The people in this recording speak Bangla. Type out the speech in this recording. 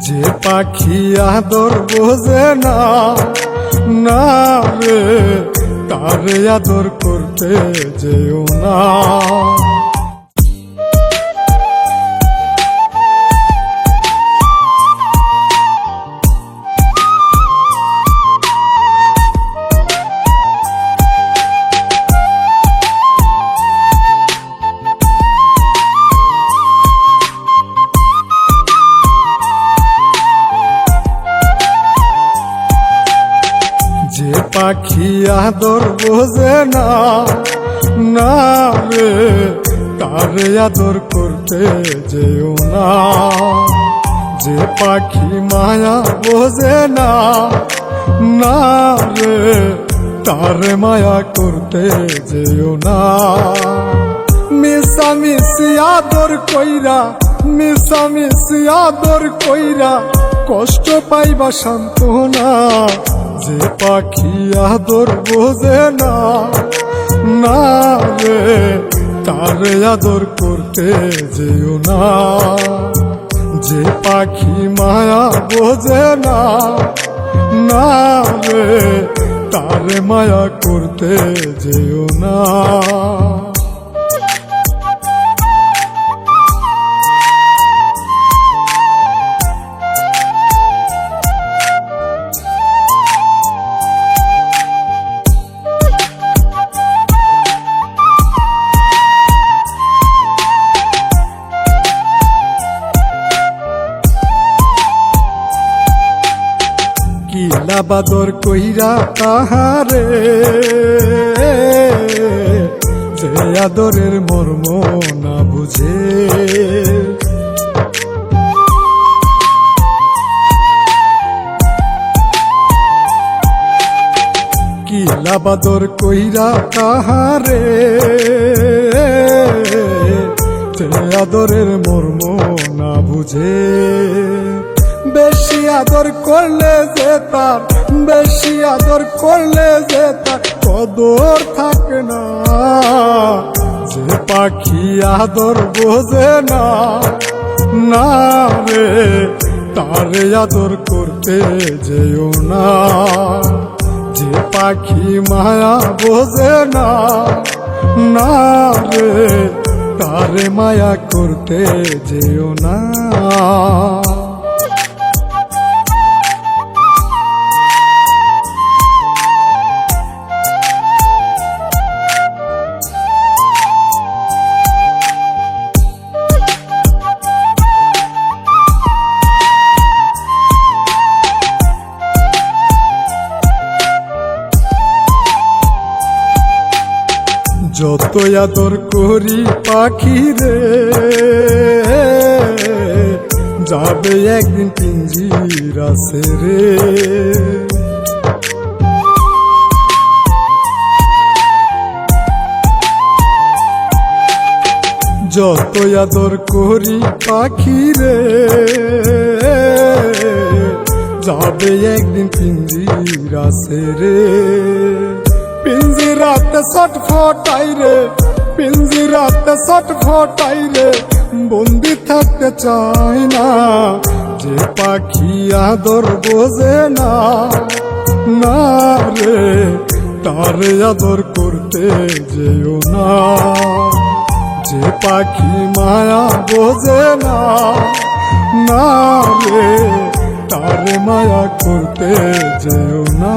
যে পাখি আদর বোঝে না, না রে তারে আদর করতে যেও না। যে পাখি আদর বোঝে না, না রে তারে আদর করতে যেও না। যে পাখি মায়া বোঝে না, না রে তারে মায়া করতে যেও না। মিশামিশি আদর কইরা, মিশামিশি আদর কইরা কষ্ট পাইবা সান্ত্বনা। যে পাখি আদর বোঝে না, না রে তারে আদর করতে যেও না। যে পাখি মায়া বোঝে না, না রে তারে মায়া করতে যেও না। কিলা বাদর কইরা তাহারে, যে আদরের মর্ম না বুঝে। কিলা বাদর কইরা তাহারে, যে আদরের মর্ম না বুঝে। বেশি আদর করলে যে তার, বেশি আদর করলে যে তার কদর থাকে না। যে পাখি আদর বোঝে না, না রে তারে আদর করতে যেও না। যে পাখি মায়া বোঝে না, না রে তারে মায়া করতে যেও না। যত আদর করি পাখি রে, যাবে একদিন পিঞ্জিরা ছেড়ে। যত আদর করি পাখি রে, যাবে একদিন পিঞ্জিরা ছেড়ে। পিঞ্জিরাতে ছটফটাই রে, পিঞ্জিরাতে ছটফটাই রে, বন্দি থাকতে চাই না। যে পাখি আদর বোঝে না, না রে তারে আদর করতে যেও না। যে পাখি মায়া বোঝে না, না রে তারে মায়া করতে যেও না।